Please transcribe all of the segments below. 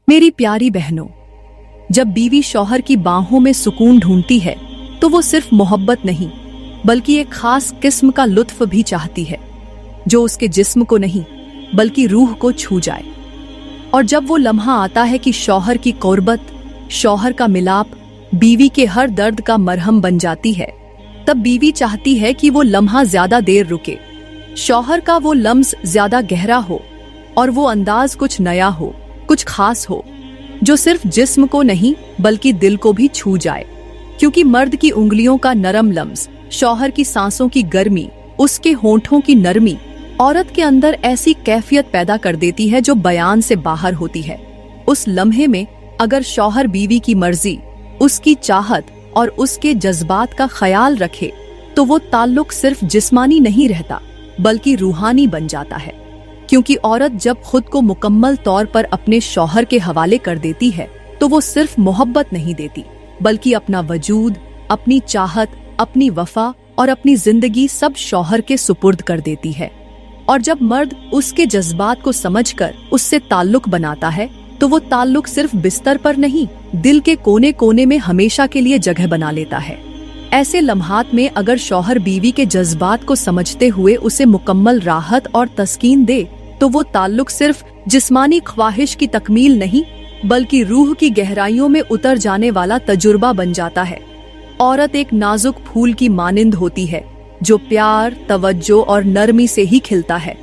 मेरी प्यारी बहनों, जब बीवी शौहर की बाहों में सुकून ढूंढती है तो वो सिर्फ मोहब्बत नहीं बल्कि एक खास किस्म का लुत्फ भी चाहती है जो उसके जिस्म को नहीं बल्कि रूह को छू जाए। और जब वो लम्हा आता है कि शौहर की कुर्बत, शौहर का मिलाप बीवी के हर दर्द का मरहम बन जाती है, तब बीवी चाहती है कि वो लम्हा ज्यादा देर रुके, शौहर का वो लम्स ज्यादा गहरा हो और वो अंदाज कुछ नया हो, कुछ खास हो जो सिर्फ जिस्म को नहीं बल्कि दिल को भी छू जाए। क्योंकि मर्द की उंगलियों का नरम लम्स, शौहर की सांसों की गर्मी, उसके होंठों की नरमी औरत के अंदर ऐसी कैफियत पैदा कर देती है जो बयान से बाहर होती है। उस लम्हे में अगर शौहर बीवी की मर्जी, उसकी चाहत और उसके जज्बात का ख्याल रखे तो वो ताल्लुक सिर्फ जिस्मानी नहीं रहता बल्कि रूहानी बन जाता है। क्योंकि औरत जब खुद को मुकम्मल तौर पर अपने शौहर के हवाले कर देती है तो वो सिर्फ मोहब्बत नहीं देती बल्कि अपना वजूद, अपनी चाहत, अपनी वफा और अपनी जिंदगी सब शौहर के सुपुर्द कर देती है। और जब मर्द उसके जज्बात को समझकर उससे ताल्लुक बनाता है तो वो ताल्लुक सिर्फ बिस्तर पर नहीं, दिल के कोने कोने में हमेशा के लिए जगह बना लेता है। ऐसे लम्हात में अगर शौहर बीवी के जज्बात को समझते हुए उसे मुकम्मल राहत और तस्कीन दे तो वो ताल्लुक सिर्फ जिस्मानी ख्वाहिश की तकमील नहीं बल्कि रूह की गहराइयों में उतर जाने वाला तजुर्बा बन जाता है। औरत एक नाजुक फूल की मानिंद होती है जो प्यार, तवज्जो और नरमी से ही खिलता है।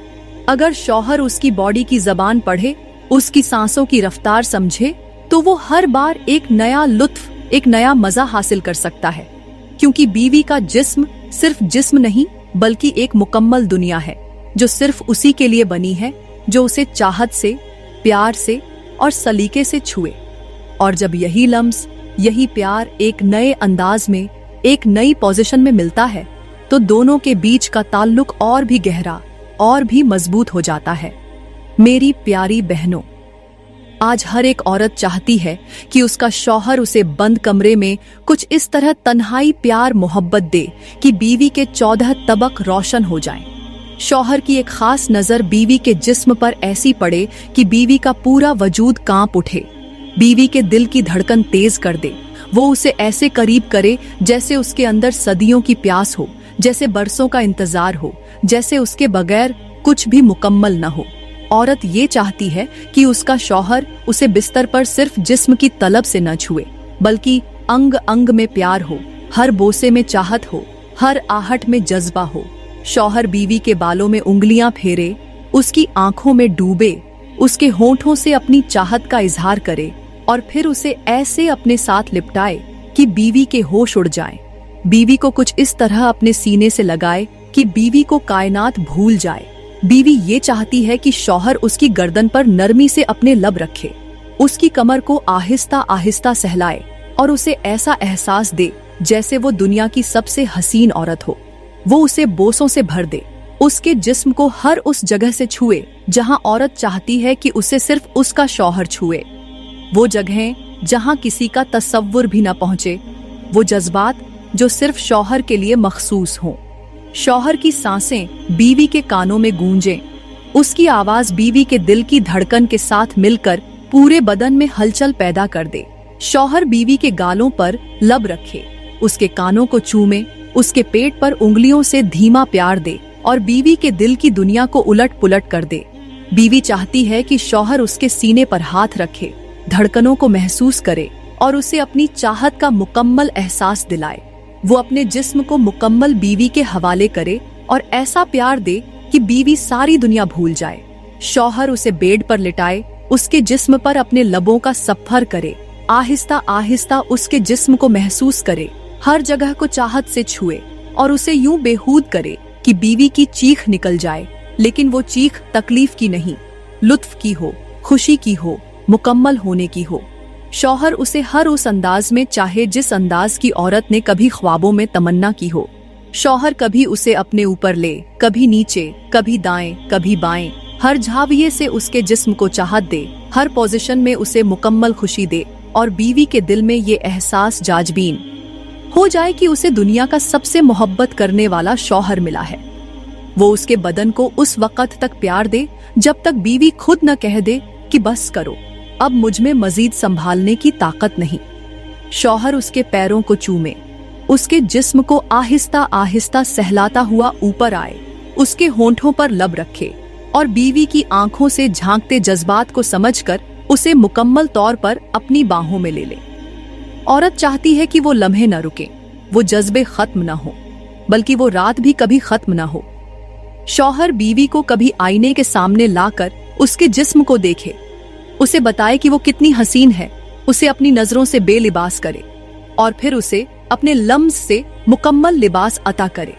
अगर शौहर उसकी बॉडी की जबान पढ़े, उसकी सांसों की रफ्तार समझे तो वो हर बार एक नया लुत्फ, एक नया मजा हासिल कर सकता है। क्योंकि बीवी का जिस्म सिर्फ जिस्म नहीं बल्कि एक मुकम्मल दुनिया है जो सिर्फ उसी के लिए बनी है, जो उसे चाहत से, प्यार से और सलीके से छुए। और जब यही लम्स, यही प्यार एक नए अंदाज में, एक नई पोजीशन में मिलता है तो दोनों के बीच का ताल्लुक और भी गहरा और भी मजबूत हो जाता है। मेरी प्यारी बहनों, आज हर एक औरत चाहती है कि उसका शौहर उसे बंद कमरे में कुछ इस तरह तन्हाई प्यार मोहब्बत दे कि बीवी के 14 तबक रोशन हो जाएं। शौहर की एक खास नजर बीवी के जिस्म पर ऐसी पड़े कि बीवी का पूरा वजूद कांप उठे, बीवी के दिल की धड़कन तेज कर दे। वो उसे ऐसे करीब करे जैसे उसके अंदर सदियों की प्यास हो, जैसे बरसों का इंतजार हो, जैसे उसके बगैर कुछ भी मुकम्मल न हो। औरत ये चाहती है कि उसका शौहर उसे बिस्तर पर सिर्फ जिस्म की तलब से न छुए बल्कि अंग अंग में प्यार हो, हर बोसे में चाहत हो, हर आहट में जज्बा हो। शौहर बीवी के बालों में उंगलियां फेरे, उसकी आंखों में डूबे, उसके होंठों से अपनी चाहत का इजहार करे और फिर उसे ऐसे अपने साथ लिपटाए कि बीवी के होश उड़ जाएं। बीवी को कुछ इस तरह अपने सीने से लगाए कि बीवी को कायनात भूल जाए। बीवी ये चाहती है कि शौहर उसकी गर्दन पर नरमी से अपने लब रखे, उसकी कमर को आहिस्ता आहिस्ता सहलाए और उसे ऐसा एहसास दे जैसे वो दुनिया की सबसे हसीन औरत हो। वो उसे बोसों से भर दे, उसके जिस्म को हर उस जगह से छुए जहां औरत चाहती है कि उसे सिर्फ उसका शौहर छुए। वो जगहें जहां किसी का तसव्वुर भी न पहुंचे, वो जज्बात जो सिर्फ शौहर के लिए मखसूस हों। शौहर की सांसें बीवी के कानों में गूंजें, उसकी आवाज बीवी के दिल की धड़कन के साथ मिलकर पूरे बदन में हलचल पैदा कर दे। शौहर बीवी के गालों पर लब रखे, उसके कानों को चूमे, उसके पेट पर उंगलियों से धीमा प्यार दे और बीवी के दिल की दुनिया को उलट पुलट कर दे। बीवी चाहती है कि शौहर उसके सीने पर हाथ रखे, धड़कनों को महसूस करे और उसे अपनी चाहत का मुकम्मल एहसास दिलाए। वो अपने जिस्म को मुकम्मल बीवी के हवाले करे और ऐसा प्यार दे कि बीवी सारी दुनिया भूल जाए। शौहर उसे बेड पर लिटाए, उसके जिस्म पर अपने लबों का सफर करे, आहिस्ता आहिस्ता उसके जिस्म को महसूस करे, हर जगह को चाहत से छुए और उसे यूं बेहूद करे कि बीवी की चीख निकल जाए। लेकिन वो चीख तकलीफ की नहीं, लुत्फ की हो, खुशी की हो, मुकम्मल होने की हो। शौहर उसे हर उस अंदाज में चाहे जिस अंदाज की औरत ने कभी ख्वाबों में तमन्ना की हो। शौहर कभी उसे अपने ऊपर ले, कभी नीचे, कभी दाएं, कभी बाएं, हर झाविये से उसके जिस्म को चाहत दे, हर पोजीशन में उसे मुकम्मल खुशी दे और बीवी के दिल में ये एहसास जाजबीन हो जाए कि उसे दुनिया का सबसे मोहब्बत करने वाला शौहर मिला है। वो उसके बदन को उस वक्त तक प्यार दे जब तक बीवी खुद न कह दे कि बस करो। अब मुझ में मजीद संभालने की ताकत नहीं। शौहर उसके पैरों को चूमे, उसके जिस्म को आहिस्ता आहिस्ता सहलाता हुआ ऊपर आए, उसके होंठों पर लब रखे और बीवी की आंखों से झांकते जज्बात को समझकर उसे मुकम्मल तौर पर अपनी बाहों में ले ले। औरत चाहती है कि वो लम्हे न रुके, वो जज्बे खत्म न हो, बल्कि वो रात भी कभी खत्म न हो। शौहर बीवी को कभी आईने के सामने लाकर उसके जिस्म को देखे, उसे बताए कि वो कितनी हसीन है, उसे अपनी नजरों से बेलिबास करे और फिर उसे अपने लम्स से मुकम्मल लिबास अता करे।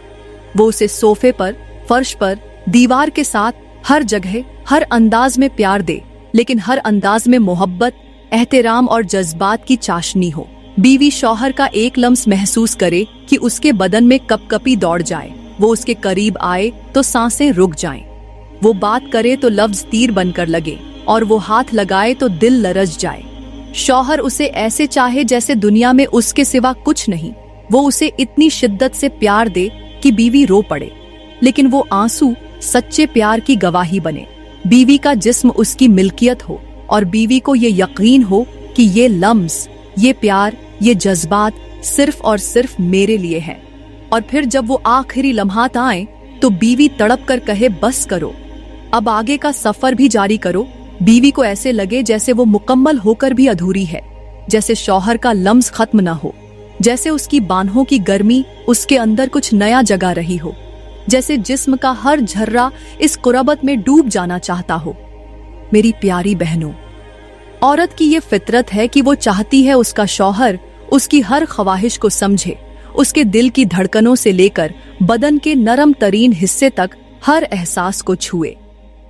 वो उसे सोफे पर, फर्श पर, दीवार के साथ हर जगह हर अंदाज में प्यार दे, लेकिन हर अंदाज में मोहब्बत, एहतराम और जज्बात की चाशनी हो। बीवी शौहर का एक लम्स महसूस करे कि उसके बदन में कपकपी दौड़ जाए, वो उसके करीब आए तो सांसें रुक जाएं, वो बात करे तो लफ्ज तीर बनकर लगे और वो हाथ लगाए तो दिल लरज जाए। शौहर उसे ऐसे चाहे जैसे दुनिया में उसके सिवा कुछ नहीं। वो उसे इतनी शिद्दत से प्यार दे कि बीवी रो पड़े, लेकिन वो आंसू सच्चे प्यार की गवाही बने। बीवी का जिस्म उसकी मिल्कियत हो और बीवी को ये यकीन हो कि ये लम्स, ये प्यार, ये जज्बात सिर्फ और सिर्फ मेरे लिए है। और फिर जब वो आखिरी लम्हात आए तो बीवी तड़प कर कहे, बस करो, अब आगे का सफर भी जारी करो। बीवी को ऐसे लगे जैसे वो मुकम्मल होकर भी अधूरी है, जैसे शौहर का लम्स खत्म ना हो, जैसे उसकी बाहों की गर्मी उसके अंदर कुछ नया जगा रही हो, जैसे जिस्म का हर झर्रा इस कुर्बत में डूब जाना चाहता हो। मेरी प्यारी बहनों, औरत की ये फितरत है कि वो चाहती है उसका शौहर उसकी हर ख्वाहिश को समझे, उसके दिल की धड़कनों से लेकर बदन के नरम तरीन हिस्से तक हर एहसास को छुए।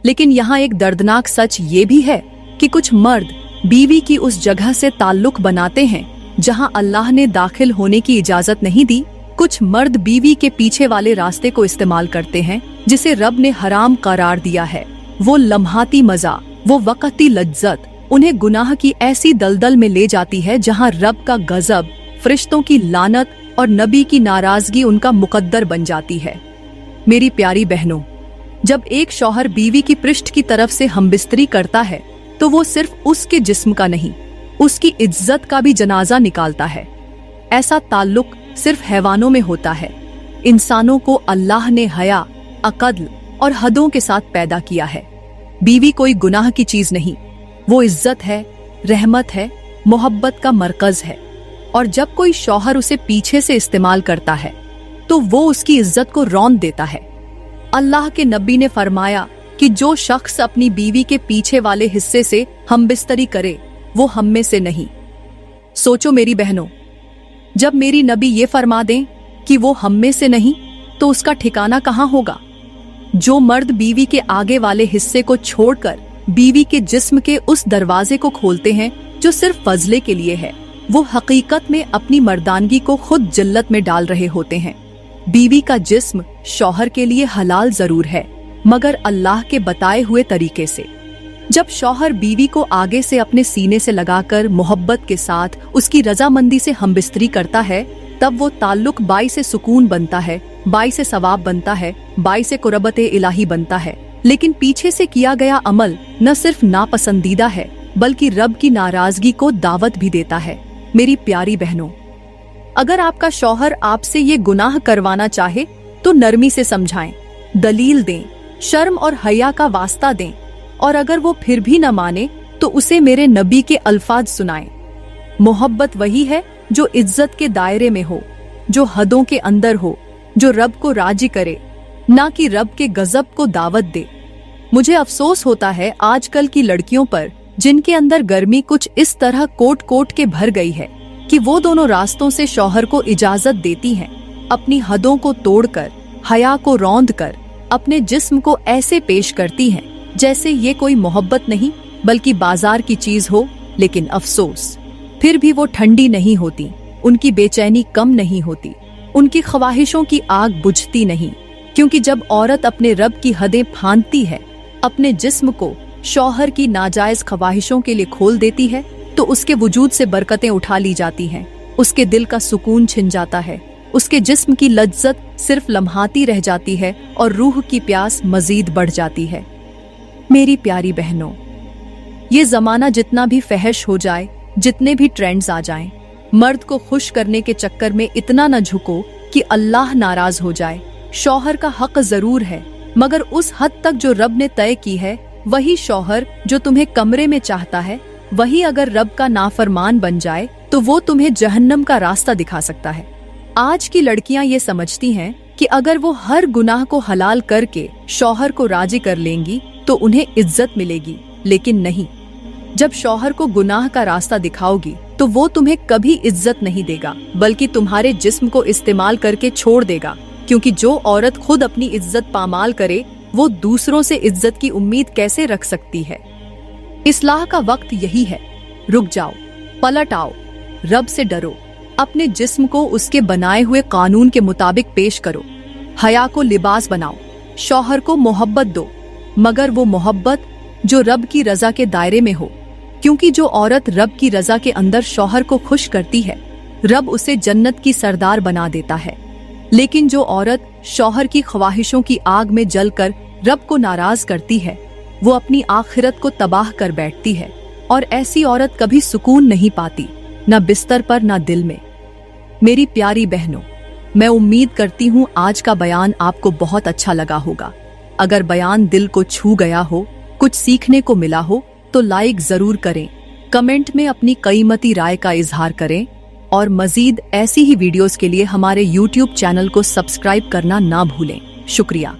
लेकिन यहाँ एक दर्दनाक सच ये भी है कि कुछ मर्द बीवी की उस जगह से ताल्लुक बनाते हैं जहाँ अल्लाह ने दाखिल होने की इजाजत नहीं दी। कुछ मर्द बीवी के पीछे वाले रास्ते को इस्तेमाल करते हैं जिसे रब ने हराम करार दिया है। वो लम्हाती मजा, वो वक्ती लज्जत उन्हें गुनाह की ऐसी दलदल में ले जाती है जहाँ रब का गजब, फरिश्तों की लानत और नबी की नाराजगी उनका मुकद्दर बन जाती है। मेरी प्यारी बहनों, जब एक शौहर बीवी की पृष्ठ की तरफ से हमबिस्तरी करता है तो वो सिर्फ उसके जिस्म का नहीं, उसकी इज्जत का भी जनाजा निकालता है। ऐसा ताल्लुक सिर्फ हैवानों में होता है। इंसानों को अल्लाह ने हया, अक़ल और हदों के साथ पैदा किया है। बीवी कोई गुनाह की चीज नहीं, वो इज्जत है, रहमत है, मोहब्बत का मरकज है। और जब कोई शौहर उसे पीछे से इस्तेमाल करता है तो वो उसकी इज्जत को रौंद देता है। अल्लाह के नबी ने फरमाया कि जो शख्स अपनी बीवी के पीछे वाले हिस्से से हमबिस्तरी करे वो हम में से नहीं। सोचो मेरी बहनों, जब मेरी नबी ये फरमा दें कि वो हम में से नहीं तो उसका ठिकाना कहाँ होगा। जो मर्द बीवी के आगे वाले हिस्से को छोड़कर बीवी के जिस्म के उस दरवाजे को खोलते हैं जो सिर्फ फजले के लिए है, वो हकीकत में अपनी मर्दानगी को खुद जिल्लत में डाल रहे होते हैं। बीवी का जिस्म शौहर के लिए हलाल जरूर है, मगर अल्लाह के बताए हुए तरीके से। जब शौहर बीवी को आगे से अपने सीने से लगाकर मोहब्बत के साथ उसकी रजामंदी से हमबिस्तरी करता है, तब वो ताल्लुक बाई से सुकून बनता है, बाई से सवाब बनता है, बाई से कुर्बत इलाही बनता है। लेकिन पीछे से किया गया अमल न सिर्फ नापसंदीदा है बल्कि रब की नाराजगी को दावत भी देता है। मेरी प्यारी बहनों, अगर आपका शौहर आपसे ये गुनाह करवाना चाहे तो नरमी से समझाएं, दलील दें, शर्म और हया का वास्ता दें, और अगर वो फिर भी न माने तो उसे मेरे नबी के अल्फाज सुनाएं। मोहब्बत वही है जो इज्जत के दायरे में हो, जो हदों के अंदर हो, जो रब को राजी करे, ना कि रब के गजब को दावत दे। मुझे अफसोस होता है आजकल की लड़कियों पर, जिनके अंदर गर्मी कुछ इस तरह कोट कोट के भर गई है कि वो दोनों रास्तों से शौहर को इजाजत देती हैं, अपनी हदों को तोड़कर, हया को रौंद कर अपने जिस्म को ऐसे पेश करती हैं जैसे ये कोई मोहब्बत नहीं बल्कि बाजार की चीज हो। लेकिन अफसोस, फिर भी वो ठंडी नहीं होती, उनकी बेचैनी कम नहीं होती, उनकी ख्वाहिशों की आग बुझती नहीं। क्योंकि जब औरत अपने रब की हदें फांदती है, अपने जिस्म को शौहर की नाजायज ख्वाहिशों के लिए खोल देती है, तो उसके वजूद से बरकतें उठा ली जाती हैं, उसके दिल का सुकून छिन जाता है, उसके जिस्म की लज्जत सिर्फ लम्हाती रह जाती है और रूह की प्यास मजीद बढ़ जाती है। मेरी प्यारी बहनों, ये जमाना जितना भी फहश हो जाए, जितने भी ट्रेंड्स आ जाएं, मर्द को खुश करने के चक्कर में इतना न झुको कि अल्लाह नाराज हो जाए। शौहर का हक जरूर है, मगर उस हद तक जो रब ने तय की है। वही शौहर जो तुम्हें कमरे में चाहता है, वही अगर रब का नाफरमान बन जाए तो वो तुम्हें जहन्नम का रास्ता दिखा सकता है। आज की लड़कियां ये समझती हैं कि अगर वो हर गुनाह को हलाल करके शौहर को राजी कर लेंगी तो उन्हें इज्जत मिलेगी, लेकिन नहीं। जब शौहर को गुनाह का रास्ता दिखाओगी तो वो तुम्हें कभी इज्जत नहीं देगा, बल्कि तुम्हारे जिस्म को इस्तेमाल करके छोड़ देगा। क्योंकि जो औरत खुद अपनी इज्जत पामाल करे, वो दूसरों से इज्जत की उम्मीद कैसे रख सकती है। इस्लाह का वक्त यही है। रुक जाओ, पलट आओ, रब से डरो, अपने जिस्म को उसके बनाए हुए कानून के मुताबिक पेश करो, हया को लिबास बनाओ, शौहर को मोहब्बत दो, मगर वो मोहब्बत जो रब की रजा के दायरे में हो। क्योंकि जो औरत रब की रजा के अंदर शौहर को खुश करती है, रब उसे जन्नत की सरदार बना देता है। लेकिन जो औरत शौहर की ख्वाहिशों की आग में जलकर रब को नाराज करती है, वो अपनी आखिरत को तबाह कर बैठती है। और ऐसी औरत कभी सुकून नहीं पाती, न बिस्तर पर न दिल में। मेरी प्यारी बहनों, मैं उम्मीद करती हूँ आज का बयान आपको बहुत अच्छा लगा होगा। अगर बयान दिल को छू गया हो, कुछ सीखने को मिला हो, तो लाइक जरूर करें, कमेंट में अपनी कीमती राय का इजहार करें और मजीद ऐसी ही वीडियोस के लिए हमारे YouTube चैनल को सब्सक्राइब करना ना भूलें। शुक्रिया।